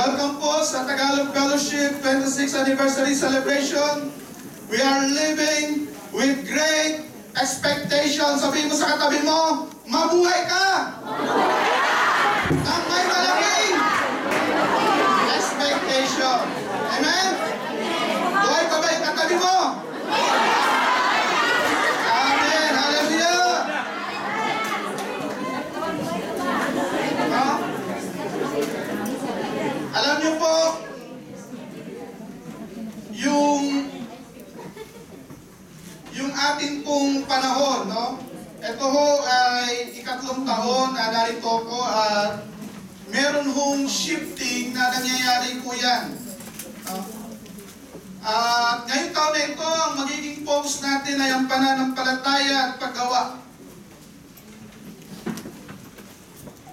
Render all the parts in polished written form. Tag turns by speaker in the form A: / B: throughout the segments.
A: Welcome po sa Tagalog Fellowship 26th Anniversary Celebration. We are living with great expectations. Sabihin mo sa katabi mo, mabuhay ka! Ang may malaking expectation. Amen? Buhay ka ba yung katabi mo? Amen. Hallelujah. Alam niyo po, yung ating pong panahon, no? Ito ho ay ikatlong taon na narito ko at meron hong shifting na nangyayari po yan. At ngayong taon na ito, ang magiging focus natin ay ang pananampalataya at paggawa.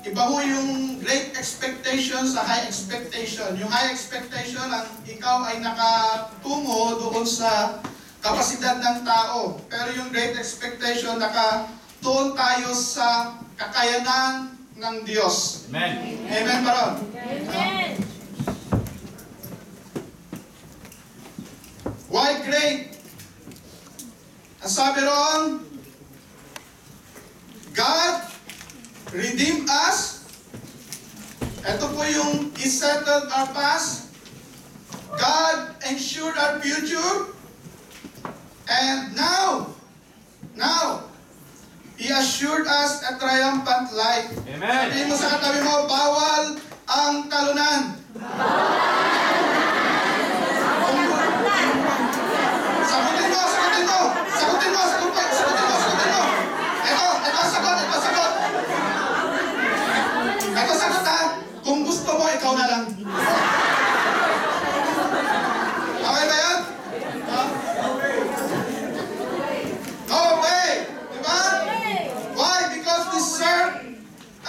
A: Iba ho yung great expectation sa high expectation. Yung high expectation, ang ikaw ay nakatungo doon sa kapasidad ng tao. Pero yung great expectation, nakatuon tayo sa kakayanan ng Diyos.
B: Amen.
A: Amen ba ron?
C: Amen.
A: Why great? Ang sabi ron, God redeemed us. Ito po yung He settled our past. God ensured our future. And now, He assured us a triumphant life.
B: Amen.
A: Sabihin mo sa katabi mo, bawal ang talunan. Sagutin mo. Ito sagot ha. Kung gusto mo, ikaw na lang. Okay ba yan? No way! Diba? Why? Because we serve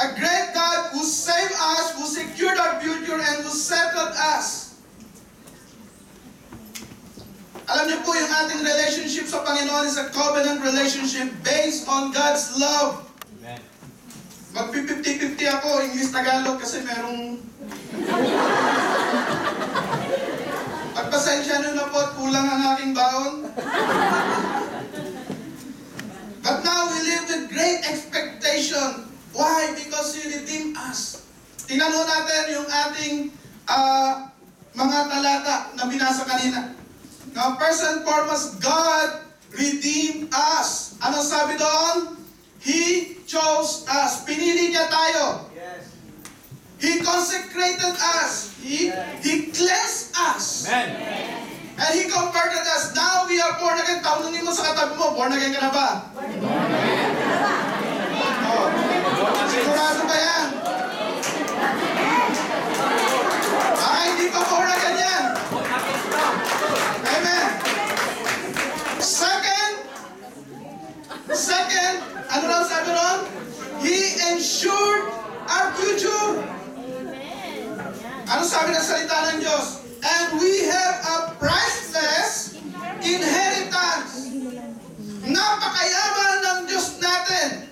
A: a great God who saved us, who secured our future, and who settled us. Alam niyo po, yung ating relationship sa Panginoon is a covenant relationship based on God's love.
B: Amen.
A: Mag-50-50 ako, English-Tagalog, kasi merong... Pagpasensya nyo na po at kulang ang aking baon. But now we live with great expectation. Why? Because He redeemed us. Tingnan mo natin yung ating mga talata na binasa kanina. Now, first and foremost, God redeemed us. Anong sabi doon? He chose us. Pinili niya tayo.
B: Yes.
A: He consecrated us. He cleansed us.
B: Amen.
A: And He converted us. Now we are born again. Tanungin mo sa katabi mo, born again ka na ba? Oh. Sigurado ba yan? Hindi pa born again yan. Amen. Second, ano lang sabi ron? He ensured our future. Ano sabi ng salita ng Diyos? And we have a priceless inheritance. Napakayaman ng Diyos natin.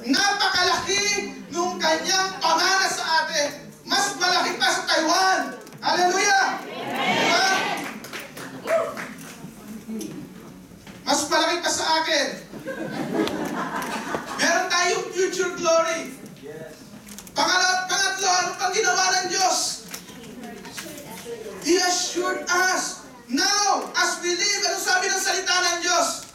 A: Napakalaki nung kanyang pamana sa atin. Mas malaki pa sa Taiwan. Hallelujah! Diba? Mas malaki pa sa akin. Meron tayong future glory. Pangatlo, ano pang ginawa ng Diyos? He assured us. Now, as we live, ano sabi ng salita ng Diyos?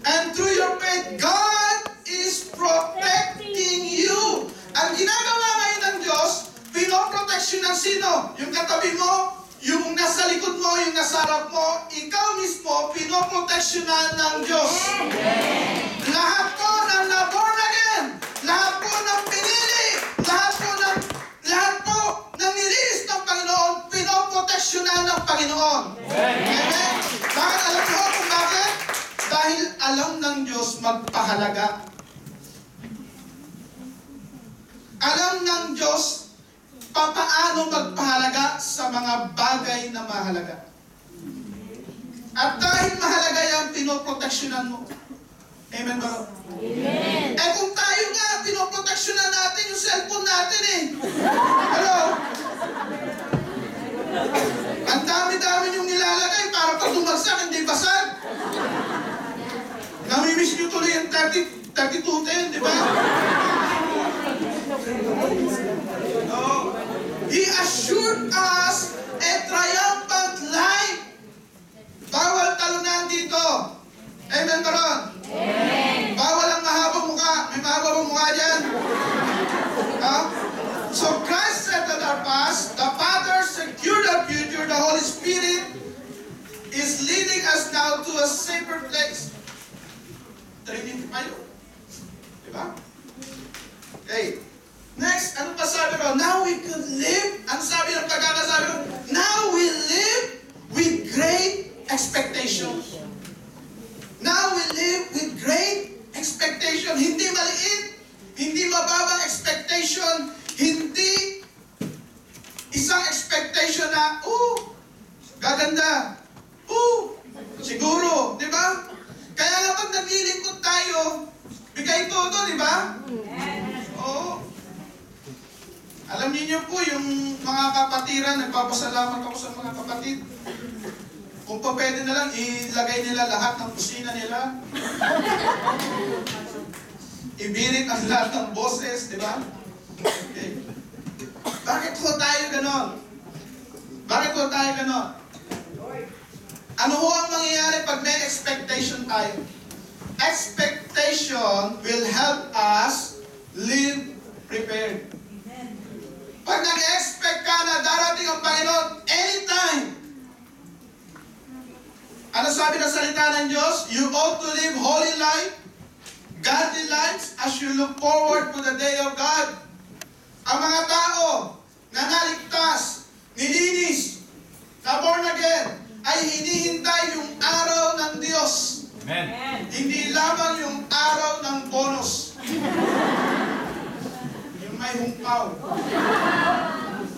A: And through your faith, God is protecting you. Ang ginagawa ngayon ng Diyos, pinoprotection ng sino? Yung katabi mo, yung nasa likod mo, yung nasa harap mo, ikaw mismo, pinoproteksyonan ng Diyos. Lahat po ng na-born again, lahat po ng pinili, lahat po ng nililis ng Panginoon, pinoproteksyonan ng Panginoon. Amen? Bakit alam mo kung bakit? Dahil alam ng Diyos magpahalaga. Alam ng Diyos papaano magpahalaga sa mga bagay na mahalaga. At dahil mahalaga yan, pinoproteksyonan mo. Amen ba?
C: Amen.
A: Eh kung tayo nga, pinoproteksyonan natin yung cellphone natin eh. Hello? Na-miss nyo tuloy yung 3210, di ba? Oh. He assured us a triumphant life. Bawal talunan dito. Amen ba ron?
C: Amen.
A: Bawal ang mahabang mukha. May mahabang mukha dyan. So Christ settled our past. The Father secured our future. The Holy Spirit is leading us now to a safer place. Trinity pa yun. Diba? Okay. Next, ano pa sabi ko? Now we could live. Ano sabi ng pagkakasabi ko? Now we live with great expectation. Now we live with great expectation. Hindi maliit, hindi mababang expectation, hindi isang expectation na, gaganda, siguro, di ba? Kaya nga pag naglilingkod tayo, bigay todo, di ba? Oo. Alam niyo po, yung mga kapatiran, nagpapasalamat ako sa mga kapatid. Kung pa pwede na lang, ilagay nila lahat ng kusina nila. Ibirit ang lahat ng boses, di ba? Okay. Bakit ho tayo ganon? Bakit ho tayo ganon? Ano ho ang mangyayari pag may expectation tayo? Expectation will help us live prepared. Pag nag-expect ka na darating ang Panginoon anytime, ano sabi ng salita ng Diyos? You ought to live holy life, godly lives, as you look forward to the day of God. Ang mga tao na naligtas, nilinis, na born again, ay hinihintay yung araw ng Diyos.
B: Amen.
A: Hindi lamang yung araw ng bonus. Yung may humpaw.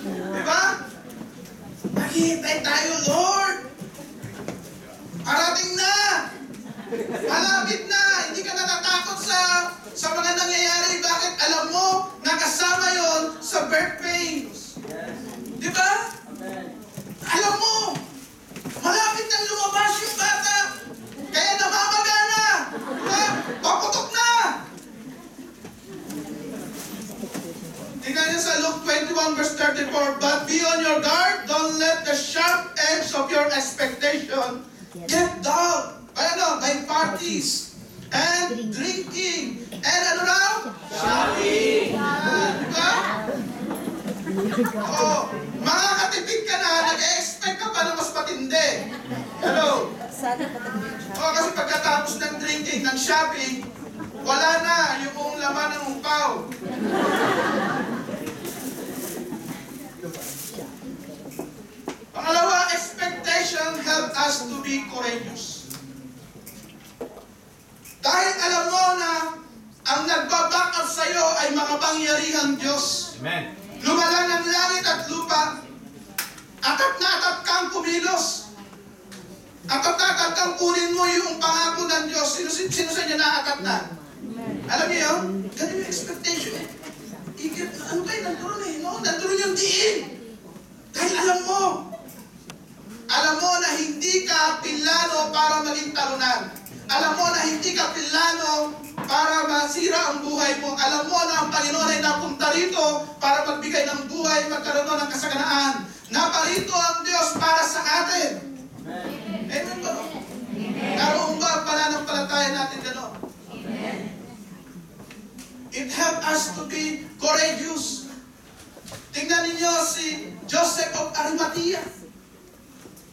A: Diba? Naghihintay tayo, Lord. Parating na! Malapit na! Hindi ka natatakot sa mga nangyayari. Bakit? Alam mo, nakasama yon sa birth pains. Di ba? Alam mo, malapit nang lumabas yung bata. Kaya namamaga na. Diba? Paputok na. Tingnan niyo sa Luke 21 verse 34. But be on your guard. Don't let the sharp edge of your expectation get dull. By parties and drinking and ano raw? Shopping. Diba? Makakatipid ka na, nag-expect ka pa na mas matindi. Hello? Kasi pagkatapos ng drinking, ng shopping, wala na yung laman ng umpaw. Pangalawa, expectation help us to be courageous. Dahil alam mo na ang nagbaback up sa iyo ay makapangyarihang Diyos.
B: Amen.
A: Lumalang ang langit at lupa. Atap na atap kang kumilos. Atap na atap kang kunin mo yung pangako ng Diyos. Sino sa inyo nakatap na? Alam niyo yun? Ganun yung expectation. Ano kayo? Nandun eh. No? Nandun yung diin. Dahil alam mo na hindi ka pilano para maging talunan. Alam mo na hindi ka pilano para masira ang buhay mo. Alam mo na ang Panginoon ay napunta rito para magbigay ng buhay, magkaroon ng kasaganaan. Naparito ang Diyos para sa atin. Amen ba? Karoon ba ang pananampalataya natin gano'n? It helped us to be courageous. Tingnan ninyo si Joseph of Arimathea.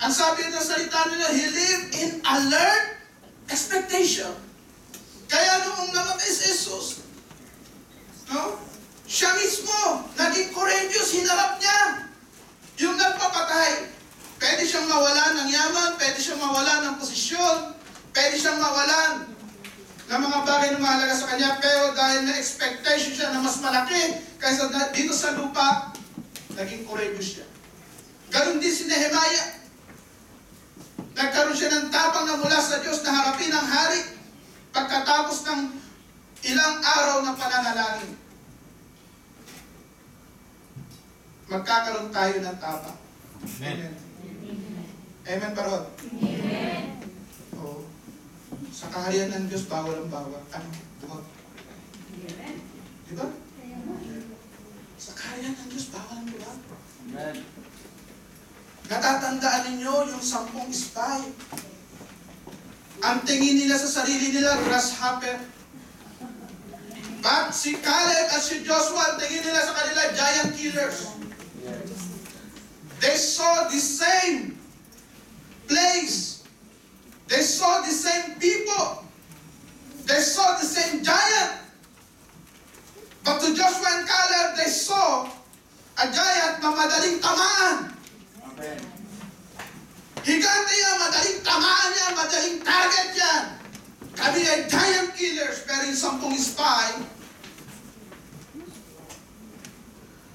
A: Ang sabi ng salita nila, he lived in alert expectation. Kaya noong namatay si Jesus, siya mismo, naging courageous, hinarap niya. Yung nagpapatay, pwede siyang mawalan ng yaman, pwede siyang mawalan ng posisyon, pwede siyang mawalan ng mga bagay na mahalaga sa kanya, pero dahil na expectation siya na mas malaki kaysa dito sa lupa, naging courageous siya. Ganon din si Nehemiah. Nagkaroon siya ng tapang na mula sa Diyos na harapin ang hari pagkatapos ng ilang araw na pananalangin. Magkakaroon tayo ng tapang.
B: Amen.
A: Amen ba ron?
C: Amen.
A: Oo. Sa kaharian ng Diyos, bawal ang bawal. Ano? Buwag. Diba? Sa kaharian ng Diyos, bawal ang buwag.
B: Amen.
A: Natatandaan ninyo yung 10 spy. Ang tingin nila sa sarili nila, grasshopper. But si Caleb at si Joshua, ang tingin nila sa kanila, giant killers. They saw the same place. They saw the same people. They saw the same giant. But to Joshua and Caleb, they saw a giant na madaling tamaan.
B: Amen.
A: Higante yan, madaling tamaan yan, madaling target yan. Kami ay giant killers, pero yung 10 spy,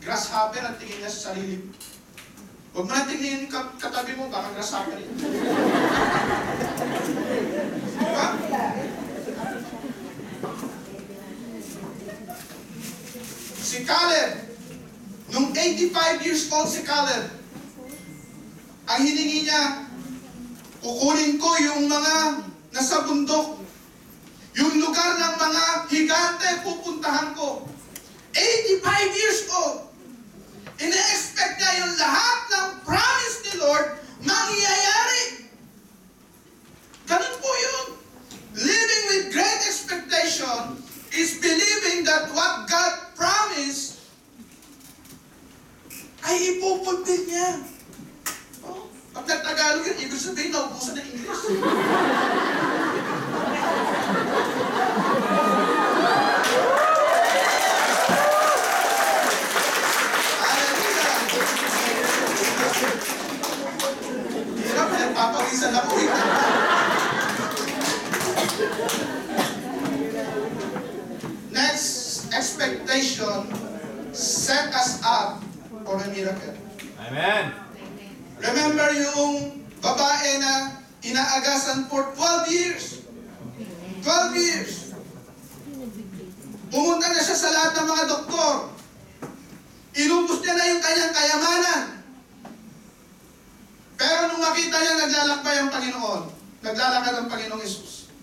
A: grasshopper ang tingin niya sa sarili. Huwag mo na tingin katabi mo, baka grasshopper yan. Diba? Si Caleb, nung 85 years old si Caleb, ang hiningi niya, kukunin ko yung mga nasa bundok, yung lugar ng mga higante, pupuntahan ko. 85 years old. Ina-expect niya yung lahat ng promise ni Lord mangyayari. Ganun po yun. Living with great expectation is believing that what God promised ay ipupulpil niya. Oh, pag nagtagalog yun, ibig sabihin naubusan ng English. Hirap, nagpapawisan ako eh. Next expectation set us up for a miracle.
B: Amen.
A: Remember yung babae na inaagasan for 12 years. 12 years. Pumunta na siya sa lahat ng mga doktor. Inubos niya na yung kanyang kayamanan. Pero nung makita niya naglalakbay ang Panginoon, naglalakad ang Panginoong Yesus.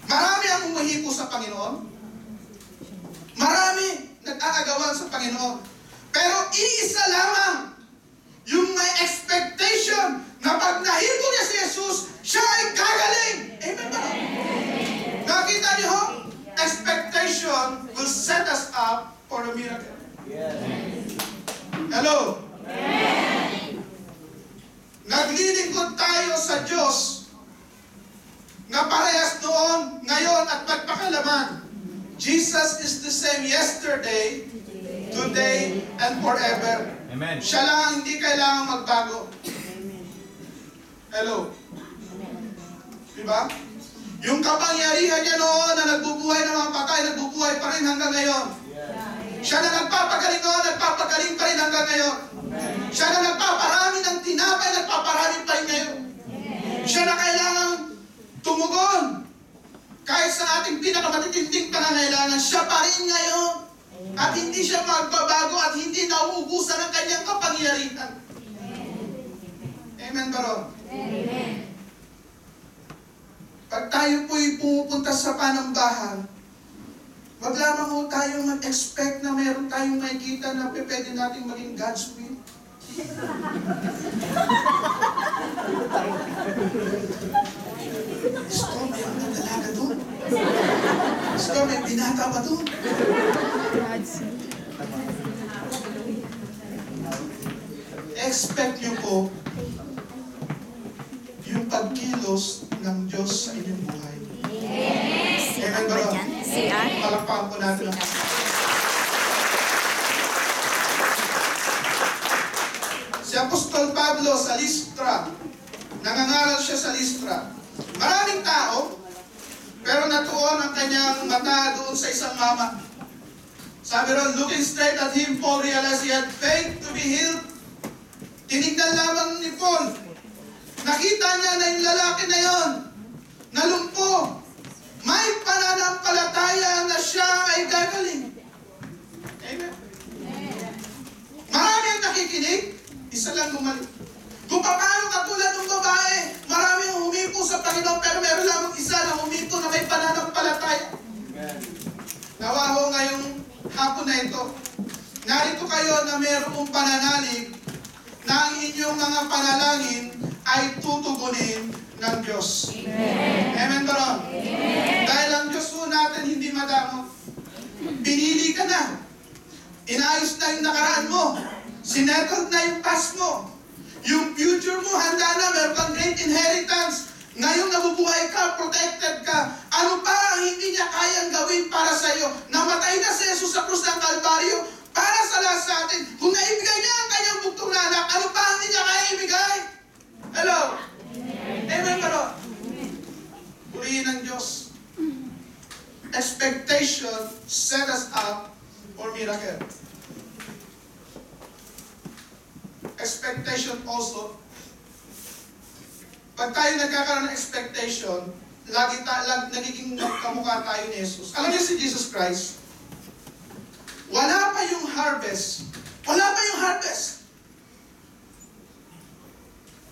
A: Marami ang umahipo sa Panginoon. Marami nag-aagawan sa Panginoon. Pero iisa lamang yung may expectation na pag nahipo niya si Jesus, siya ay gagaling. Amen ba? Nakita niyo ho? Expectation will set us up for a miracle.
B: Yes.
A: Hello? Naglilingkod tayo sa Diyos na parehas noon, ngayon at magpakalaman. Jesus is the same yesterday, today, and forever.
B: Amen.
A: Siya lang ang hindi kailangang magbago. Hello? Diba? Yung kapangyarihan niya noon na nagbubuhay ng mga patay, nagbubuhay pa rin hanggang ngayon. Siya na nagpapagaling noon, nagpapagaling pa rin hanggang ngayon. Siya na nagpaparami ng tinapay, nagpaparami pa rin ngayon. Siya na kailangang tumugon. Kahit sa ating pinakamatitinding pangangailangan, siya pa rin ngayon. At hindi siya magbabago at hindi nauubusan ng kanyang kapangyarihan. Amen, Baron?
C: Amen.
A: Pag tayo po'y pumupunta sa panambahan, wag lamang ho tayong mag-expect na meron tayong makikita na pwede nating maging God's will. Gusto, may mga dalaga doon. Gusto, may binata pa doon. Expect nyo po yung pagkilos ng Diyos sa inyong buhay. Amen ba? Palakpakan po natin ang si Apostol Pablo sa Listra, nangangaral siya sa Listra. Maraming tao, pero natuon ang kanyang mata doon sa isang mama. Sabi ron, looking straight at him, Paul realized he had faith to be healed. Tinignan lamang ni Paul. Nakita niya na yung lalaki na yon, nalumpo. May pananampalataya na siya ay gagaling. Amen. Marami ang nakikinig, isa lang bumalik. Kung paano katulad ng babae, maraming humipo sa Panginoon, pero meron lamang isa na humipo na may pananampalataya. Nawa ho ngayong hapon na ito. Narito kayo na mayroong pananalig na ang inyong mga panalangin ay tutugunin ng Diyos.
C: Amen.
A: Amen ba ron?
C: Amen.
A: Dahil ang Diyos po natin hindi madamo. Pinili ka na. Inayos na yung nakaraan mo. Sinettled na yung past mo. Yung future mo, handa na. Meron kang great inheritance. Ngayon nabubuhay ka, protected ka. Ano pa ang hindi niya kayang gawin para sa iyo? Namatay na si Jesus sa krus ng Kalbaryo para sa lahat sa atin. Kung naibigay niya ang kanyang bugtong na anak, ano pa ang hindi niya kaya ibigay? Hello? Amen ba ron? Purihin ng Diyos. Expectation set us up for miracle. Expectation also. Pag tayo nagkakaroon ng expectation, nagiging kamukha tayo ni Jesus. Alam niyo si Jesus Christ, wala pa yung harvest. Wala pa yung harvest.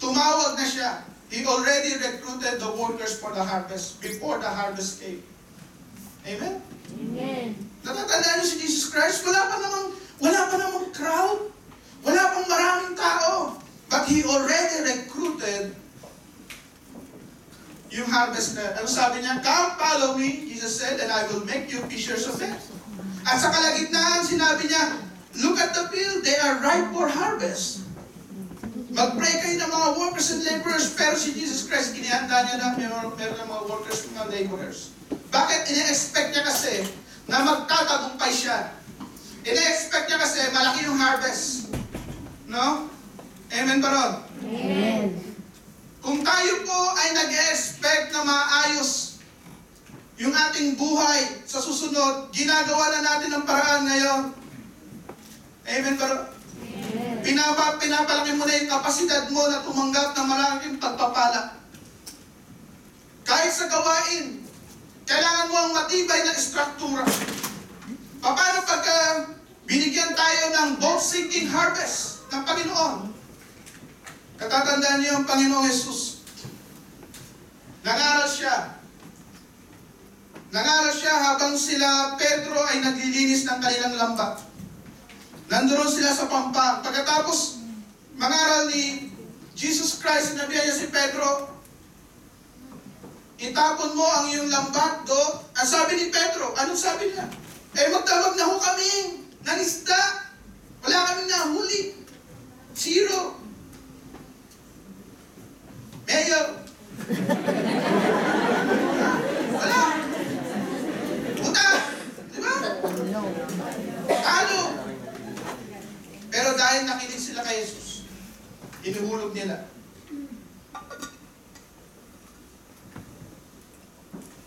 A: Tumawag na siya. He already recruited the workers for the harvest before the harvest came. Amen?
C: Amen.
A: Natatandaan niyo si Jesus Christ? Wala pa namang crowd. Wala pang maraming tao. But He already recruited yung harvest na. Ano sabi niya? Come, follow me, Jesus said, and I will make you fishers of men. At sa kalagitnaan, sinabi niya, look at the field, they are ripe for harvest. Mag-pray kayo ng mga workers and laborers, pero si Jesus Christ, inihanda niya na meron ng mga workers and mga laborers. Bakit? Ine-expect niya kasi na magtatagumpay siya. Ine-expect niya kasi malaki yung harvest. No? Amen ba ron?
C: Amen.
A: Kung tayo po ay nag-expect na maayos yung ating buhay sa susunod, ginagawa na natin ang paraan ngayon. Amen ba ron? Pinapalaki mo na yung kapasidad mo na tumanggap ng malaking pagpapala. Kahit sa gawain, kailangan mo ang matibay na istruktura. Paano pagka binigyan tayo ng boat-sinking harvest ng Panginoon? Katatandaan niyo ang Panginoong Jesus. Nangaral siya. Nangaral siya habang sila Pedro ay naglilinis ng kanilang lambat. Nandoon sila sa pampang. Pagkatapos mangaral ni Jesus Christ, sinabihan niya si Pedro, itapon mo ang iyong lambat do. Ang sabi ni Pedro, anong sabi niya? Magdamag na ho kami ng isda. Wala kaming nahuli. Zero. Mayor. Wala. Buta. Diba? Talo. Pero dahil nakinig sila kay Jesus, inuhulog nila.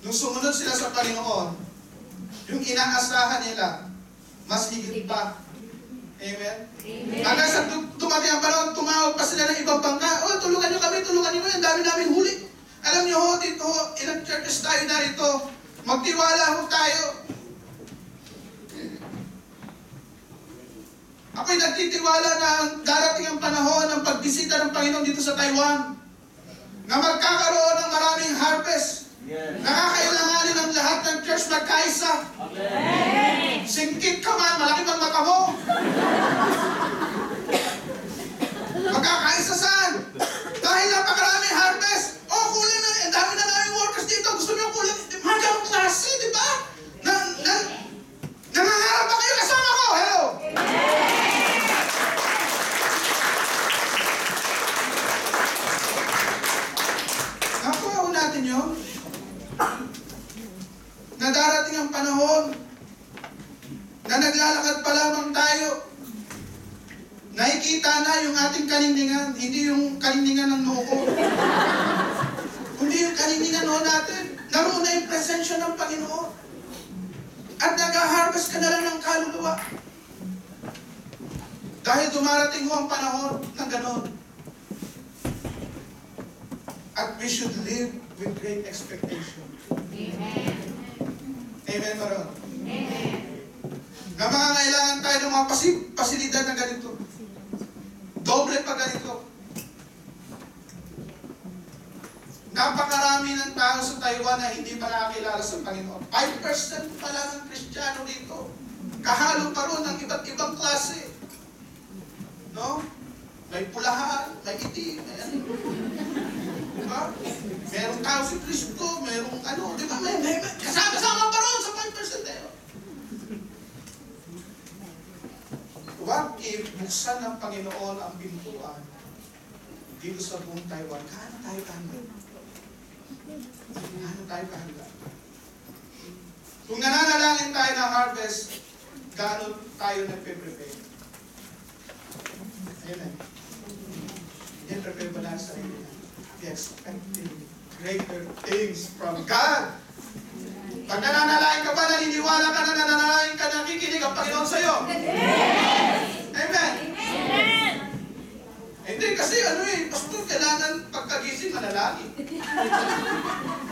A: Nung sumunod sila sa Panginoon, yung inaasahan nila, mas higit pa. Amen?
C: Amen.
A: Hanggang sa dumating ang panahon, tumawag pa sila ng ibang bangka. Oh, tulungan nyo kami, tulungan nyo. Ang dami namin huli. Alam nyo ho, dito, ilang churches tayo narito. Magtiwala ho tayo. Ako'y nagtitiwala na darating ang panahon ng pagbisita ng Panginoon dito sa Taiwan. Na magkakaroon ng maraming harvest. Nakakailanganin ang lahat ng church magkaisa.
C: Amen.
A: Singkit ka man, malaki bang mata mo? Magkakaisa saan? Dahil napakaraming harvest. Oh, kulang na, ang dami na namin workers dito. Gusto nyo kulang, magkang klase, di ba? Nangangarap ba kayo kasama ko? Hello? Nakuha ho natin yun. Na darating ang panahon na naglalakad pa lamang tayo. Nakikita na yung ating kalindingan, hindi yung kalindingan ng noo ko. Kundi yung kalindingan ho natin. Naroon na yung presensya ng Panginoon. At nag-harvest ka na lang ng kaluluwa. Dahil dumarating ho ang panahon na ganon. At we should live with great expectation.
C: Amen.
A: Amen ba ron?
C: Amen.
A: Na mangangailangan tayo ng mga pasilidad na ganito. Doble pa ganito. Napakarami ng tao sa Taiwan na hindi pa nakakilala sa Panginoon. 5% pa lang ang Kristiyano dito. Kahalo pa ron ng iba't ibang klase. No? May pulahan, may itim, may ano. Diba? Merong tao si Kristo, merong ano, di ba? May kasama-sama pa ron sa 5% eh. Huwag ibuksan ng Panginoon ang pintuan dito sa buong Taiwan. Gaano tayo kahanda? Gaano tayo kahanda? Kung nananalangin tayo ng harvest, gaano tayo nagpe-prepare? Amen. Yan, prepare ba lang sa sarili natin? Be expecting greater things from God. Pag nananalangin ka ba, naniniwala ka na nananalangin ka, nakikinig ang Panginoon sa'yo? Amen. Hindi kasi pastor, kailangan pagkagising manalangin.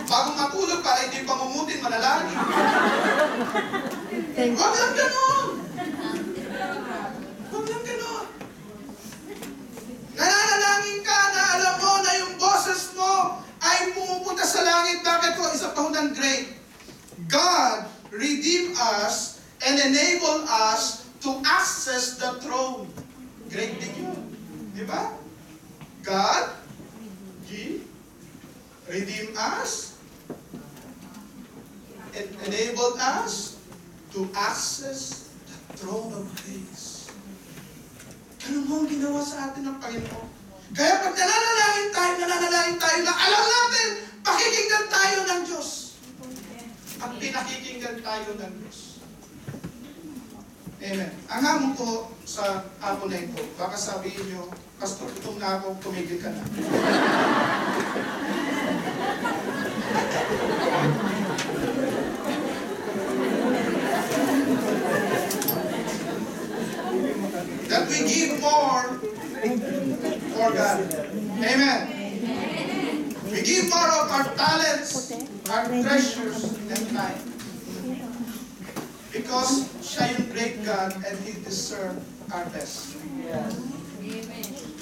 A: Bago matulog para hindi pamumutin manalangin. Huwag lang ganon. Huwag lang ganon. Nananalangin ka na alam mo na yung boses mo ay pumupunta sa langit. Bakit po? Isa pa hunang great. God redeemed us and enabled us to access the throne. Great thing yun. Diba? God redeemed us and enabled us to access the throne of grace. Ganun mo ang ginawa sa atin ng Panginoon. Kaya pag nananalangin tayo na alam natin, pakikinggan tayo ng Diyos. At pinakikinggan tayo ng Diyos. Amen. Ang hamon ko sa hapon na ito, baka sabihin nyo, Pastor, gutom na ako, tumigil ka na. That we give more for God. Amen. We give more of our talents, our treasures, and time. Because siya yung great God and He deserves our best.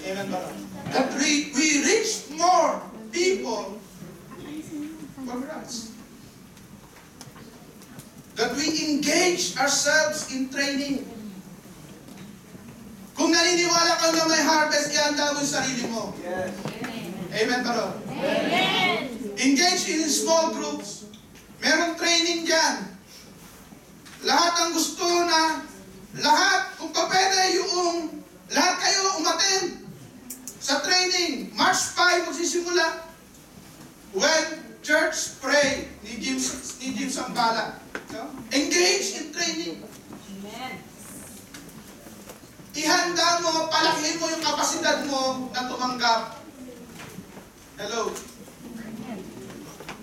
A: Amen ba? That we reach more people for us. That we engage ourselves in training. Kung naniniwala ka na may harvest, ihanda mo yung sarili mo.
B: Yes.
A: Amen ba?
C: Amen.
A: Engage in small groups. Merong training dyan. Lahat ang gusto na, kung pa pwede yung, lahat kayo umattend sa training. March 5 magsisimula. When church pray, ni Jim Sambala. No? Engage in training.
C: Amen.
A: Ihanda mo, palakihin mo yung kapasidad mo na tumanggap. Hello?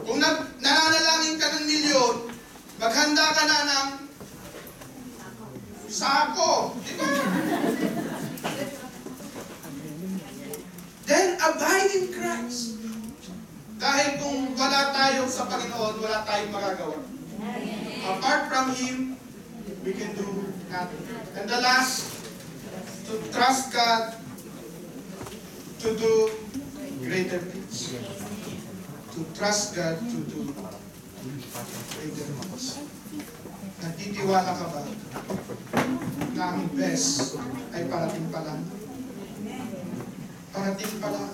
A: Kung nananalangin ka ng milyon, maghanda ka na ng sako. Di ba? Then, abide in Christ. Dahil kung wala tayo sa Panginoon, wala tayong magagawa. Apart from Him, we can do nothing. And the last, to trust God to do greater things. To trust God to do greater things. Nagtitiwala ka ba na ang best ay parating pa lang? Parating pa lang.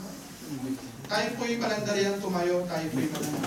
A: Tayo po'y palandariang tumayo, tayo po'y malang.